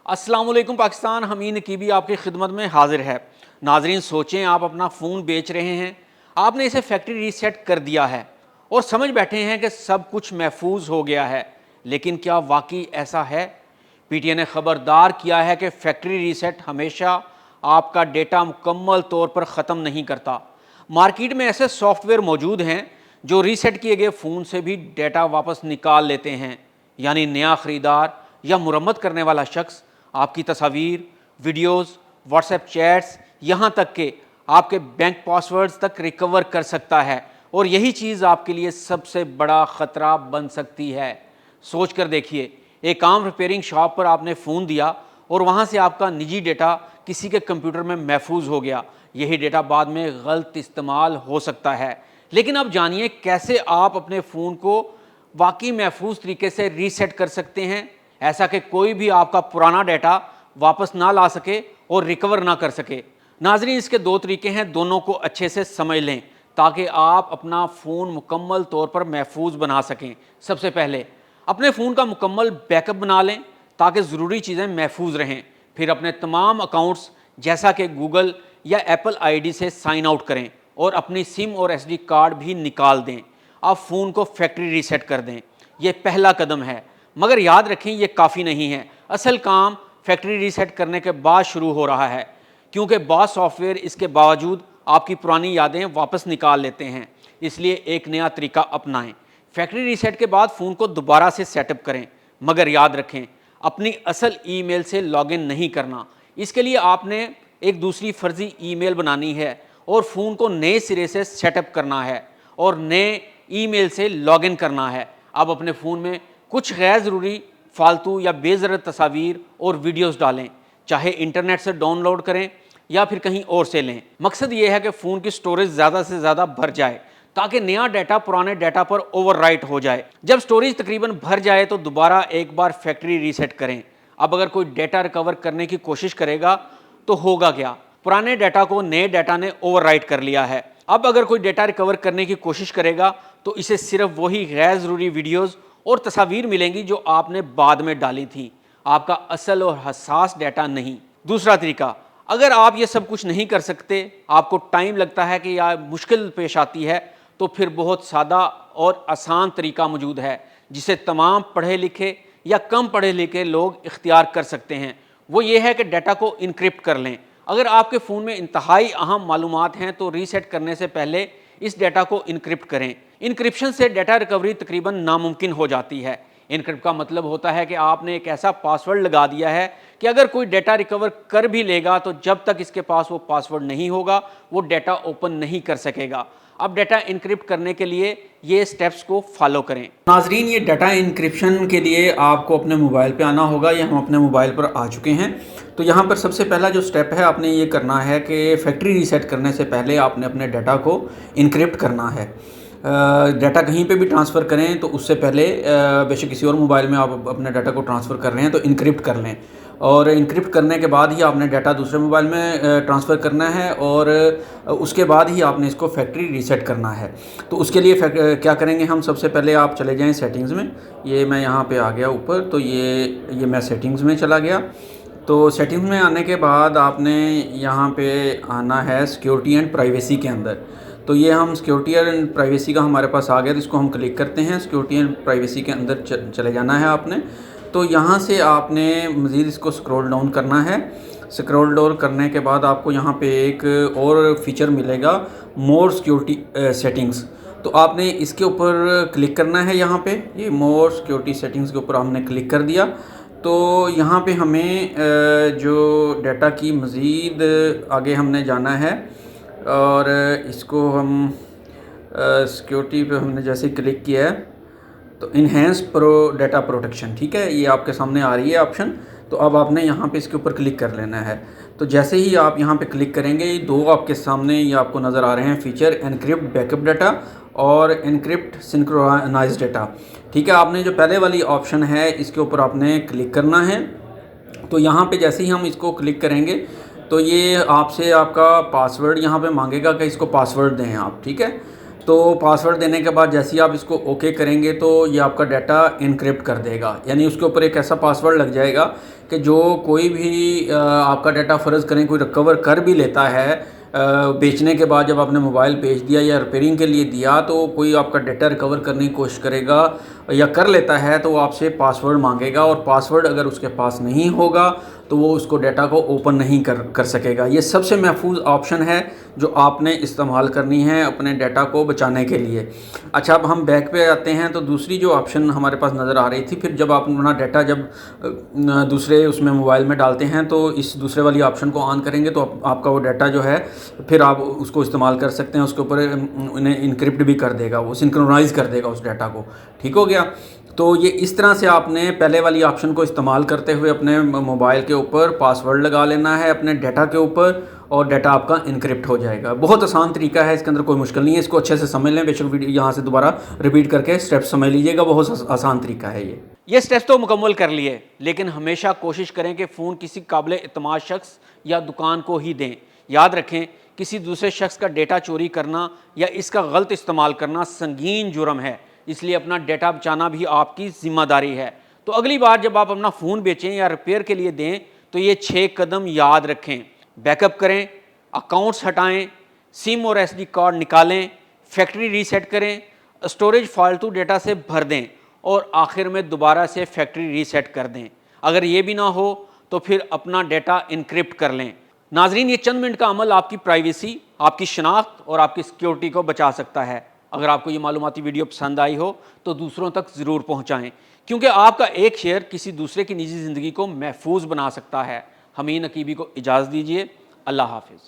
अस्सलाम वालेकुम पाकिस्तान। हमीद नकीबी आपकी खिदमत में हाजिर है। नाजरीन, सोचें आप अपना फ़ोन बेच रहे हैं, आपने इसे फैक्ट्री रीसेट कर दिया है और समझ बैठे हैं कि सब कुछ महफूज हो गया है, लेकिन क्या वाकई ऐसा है? पीटीआई ने खबरदार किया है कि फैक्ट्री रीसेट हमेशा आपका डेटा मुकम्मल तौर पर ख़त्म नहीं करता। मार्केट में ऐसे सॉफ्टवेयर मौजूद हैं जो रीसेट किए गए फ़ोन से भी डेटा वापस निकाल लेते हैं। यानी नया ख़रीदार या मुरम्मत करने वाला शख्स आपकी तस्वीर, वीडियोज़, व्हाट्सएप चैट्स, यहाँ तक कि आपके बैंक पासवर्ड्स तक रिकवर कर सकता है, और यही चीज़ आपके लिए सबसे बड़ा ख़तरा बन सकती है। सोच कर देखिए, एक आम रिपेयरिंग शॉप पर आपने फ़ोन दिया और वहाँ से आपका निजी डेटा किसी के कंप्यूटर में महफूज हो गया। यही डेटा बाद में गलत इस्तेमाल हो सकता है। लेकिन अब जानिए कैसे आप अपने फ़ोन को वाकई महफूज तरीके से रीसेट कर सकते हैं, ऐसा कि कोई भी आपका पुराना डाटा वापस ना ला सके और रिकवर ना कर सके। नाजरीन, इसके दो तरीके हैं, दोनों को अच्छे से समझ लें ताकि आप अपना फ़ोन मुकम्मल तौर पर महफूज बना सकें। सबसे पहले अपने फ़ोन का मुकम्मल बैकअप बना लें ताकि ज़रूरी चीज़ें महफूज रहें। फिर अपने तमाम अकाउंट्स जैसा कि गूगल या एप्पल आईडी से साइन आउट करें और अपनी सिम और एसडी कार्ड भी निकाल दें। आप फ़ोन को फैक्ट्री रीसेट कर दें। ये पहला कदम है, मगर याद रखें ये काफ़ी नहीं है। असल काम फैक्ट्री रीसेट करने के बाद शुरू हो रहा है, क्योंकि बहुत सॉफ्टवेयर इसके बावजूद आपकी पुरानी यादें वापस निकाल लेते हैं। इसलिए एक नया तरीका अपनाएं। फैक्ट्री रीसेट के बाद फ़ोन को दोबारा से सेटअप करें, मगर याद रखें अपनी असल ईमेल से लॉगिन नहीं करना। इसके लिए आपने एक दूसरी फर्जी ईमेल बनानी है और फ़ोन को नए सिरे से सेटअप करना है और नए ईमेल से लॉगिन करना है। अब अपने फ़ोन में कुछ गैर ज़रूरी, फालतू या बेज़रूरत तस्वीर और वीडियोस डालें, चाहे इंटरनेट से डाउनलोड करें या फिर कहीं और से लें। मकसद ये है कि फ़ोन की स्टोरेज ज़्यादा से ज़्यादा भर जाए ताकि नया डाटा पुराने डाटा पर ओवरराइट हो जाए। जब स्टोरेज तकरीबन भर जाए तो दोबारा एक बार फैक्ट्री रीसेट करें। अब अगर कोई डाटा रिकवर करने की कोशिश करेगा तो होगा क्या? पुराने डाटा को नए डाटा ने ओवरराइट कर लिया है। अब अगर कोई डाटा रिकवर करने की कोशिश करेगा तो इसे सिर्फ वही गैर ज़रूरी वीडियोज़ और तस्वीर मिलेंगी जो आपने बाद में डाली थी, आपका असल और हसास डाटा नहीं। दूसरा तरीका, अगर आप ये सब कुछ नहीं कर सकते, आपको टाइम लगता है कि या मुश्किल पेश आती है, तो फिर बहुत सादा और आसान तरीका मौजूद है जिसे तमाम पढ़े लिखे या कम पढ़े लिखे लोग इख्तियार कर सकते हैं। वो ये है कि डाटा को इनक्रिप्ट कर लें। अगर आपके फ़ोन में इंतहाई अहम मालूमात हैं तो रीसेट करने से पहले इस डाटा को इनक्रिप्ट करें। इनक्रिप्शन से डाटा रिकवरी तकरीबन नामुमकिन हो जाती है। इनक्रिप्ट का मतलब होता है कि आपने एक ऐसा पासवर्ड लगा दिया है कि अगर कोई डाटा रिकवर कर भी लेगा तो जब तक इसके पास वो पासवर्ड नहीं होगा वो डाटा ओपन नहीं कर सकेगा। अब डाटा इनक्रिप्ट करने के लिए ये स्टेप्स को फॉलो करें। नाजरीन, ये डाटा इनक्रिप्शन के लिए आपको अपने मोबाइल पे आना होगा, या हम अपने मोबाइल पर आ चुके हैं। तो यहाँ पर सबसे पहला जो स्टेप है, आपने ये करना है कि फैक्ट्री रीसेट करने से पहले आपने अपने डाटा को इनक्रिप्ट करना है। डाटा कहीं पे भी ट्रांसफ़र करें तो उससे पहले बेशक किसी और मोबाइल में आप अपने डाटा को ट्रांसफ़र कर रहे हैं तो इनक्रिप्ट कर लें, और इनक्रिप्ट करने के बाद ही आपने डाटा दूसरे मोबाइल में ट्रांसफ़र करना है, और उसके बाद ही आपने इसको फैक्ट्री रीसेट करना है। तो उसके लिए क्या करेंगे हम, सबसे पहले आप चले जाएं सेटिंग्स में। ये मैं यहाँ पे आ गया ऊपर, तो ये मैं सेटिंग्स में चला गया। तो सेटिंग्स में आने के बाद आपने यहाँ पे आना है सिक्योरिटी एंड प्राइवेसी के अंदर। तो ये हम सिक्योरिटी एंड प्राइवेसी का हमारे पास आ गया, तो इसको हम क्लिक करते हैं। सिक्योरिटी एंड प्राइवेसी के अंदर चले जाना है आपने। तो यहाँ से आपने मज़ीद इसको स्क्रॉल डाउन करना है। स्क्रॉल डाउन करने के बाद आपको यहाँ पे एक और फीचर मिलेगा, मोर सिक्योरिटी सेटिंग्स। तो आपने इसके ऊपर क्लिक करना है। यहाँ पे ये मोर सिक्योरिटी सेटिंग्स के ऊपर हमने क्लिक कर दिया। तो यहाँ पे हमें जो डाटा की मज़ीद आगे हमने जाना है, और इसको हम सिक्योरिटी पे हमने जैसे क्लिक किया है तो इन्हेंस डाटा प्रोटेक्शन, ठीक है, ये आपके सामने आ रही है ऑप्शन। तो अब आपने यहाँ पे इसके ऊपर क्लिक कर लेना है। तो जैसे ही आप यहाँ पे क्लिक करेंगे, ये दो आपके सामने ये आपको नज़र आ रहे हैं फीचर, एनक्रिप्ट बैकअप डाटा और एनक्रिप्ट सिंक्रोनाइज डाटा। ठीक है, आपने जो पहले वाली ऑप्शन है इसके ऊपर आपने क्लिक करना है। तो यहाँ पे जैसे ही हम इसको क्लिक करेंगे तो ये आपसे आपका पासवर्ड यहाँ पे मांगेगा कि इसको पासवर्ड दें आप, ठीक है। تو پاسورڈ دینے کے بعد جیسے ہی آپ اس کو اوکے کریں گے تو یہ آپ کا ڈیٹا انکرپٹ کر دے گا، یعنی اس کے اوپر ایک ایسا پاسورڈ لگ جائے گا کہ جو کوئی بھی آپ کا ڈیٹا فرض کریں کوئی ریکور کر بھی لیتا ہے بیچنے کے بعد، جب آپ نے موبائل بیچ دیا یا ریپیئرنگ کے لیے دیا، تو کوئی آپ کا ڈیٹا ریکور کرنے کی کوشش کرے گا یا کر لیتا ہے تو وہ آپ سے پاسورڈ مانگے گا، اور پاسورڈ اگر اس کے پاس نہیں ہوگا تو وہ اس کو ڈیٹا کو اوپن نہیں کر سکے گا۔ یہ سب سے محفوظ آپشن ہے جو آپ نے استعمال کرنی ہے اپنے ڈیٹا کو بچانے کے لیے۔ اچھا، اب ہم بیک پہ آتے ہیں تو دوسری جو آپشن ہمارے پاس نظر آ رہی تھی، پھر جب آپ اپنا ڈیٹا جب دوسرے اس میں موبائل میں ڈالتے ہیں تو اس دوسرے والی آپشن کو آن کریں گے تو آپ کا وہ ڈیٹا جو ہے پھر آپ اس کو استعمال کر سکتے ہیں، اس کے اوپر انہیں انکرپٹ بھی کر دے گا، وہ سنکرونائز کر دے گا اس ڈیٹا کو۔ ٹھیک ہو گیا؟ تو یہ اس طرح سے آپ نے پہلے والی آپشن کو استعمال کرتے ہوئے اپنے موبائل کے اوپر پاسورڈ لگا لینا ہے اپنے ڈیٹا کے اوپر، اور ڈیٹا آپ کا انکرپٹ ہو جائے گا۔ بہت آسان طریقہ ہے، اس کے اندر کوئی مشکل نہیں ہے، اس کو اچھے سے سمجھ لیں۔ بے شک ویڈیو یہاں سے دوبارہ ریپیٹ کر کے اسٹیپس سمجھ لیجیے گا، بہت آسان طریقہ ہے یہ اسٹیپس تو مکمل کر لیے، لیکن ہمیشہ کوشش کریں کہ فون کسی قابل اعتماد شخص یا دکان کو ہی دیں۔ یاد رکھیں، کسی دوسرے شخص کا ڈیٹا چوری کرنا یا اس کا غلط استعمال کرنا سنگین جرم ہے، اس لیے اپنا ڈیٹا بچانا بھی آپ کی ذمہ داری ہے۔ تو اگلی بار جب آپ اپنا فون بیچیں یا ریپیئر کے لیے دیں تو یہ 6 قدم یاد رکھیں۔ بیک اپ کریں، اکاؤنٹس ہٹائیں، سم اور ایس ڈی کارڈ نکالیں، فیکٹری ریسیٹ کریں، اسٹوریج فالتو ڈیٹا سے بھر دیں، اور آخر میں دوبارہ سے فیکٹری ریسیٹ کر دیں۔ اگر یہ بھی نہ ہو تو پھر اپنا ڈیٹا انکرپٹ کر لیں۔ ناظرین، یہ چند منٹ کا عمل آپ کی پرائیویسی، آپ کی شناخت اور آپ کی سیکیورٹی کو بچا سکتا ہے۔ اگر آپ کو یہ معلوماتی ویڈیو پسند آئی ہو تو دوسروں تک ضرور پہنچائیں، کیونکہ آپ کا ایک شیئر کسی دوسرے کی نجی زندگی کو محفوظ بنا سکتا ہے۔ حمید نقیبی کو اجازت دیجیے، اللہ حافظ۔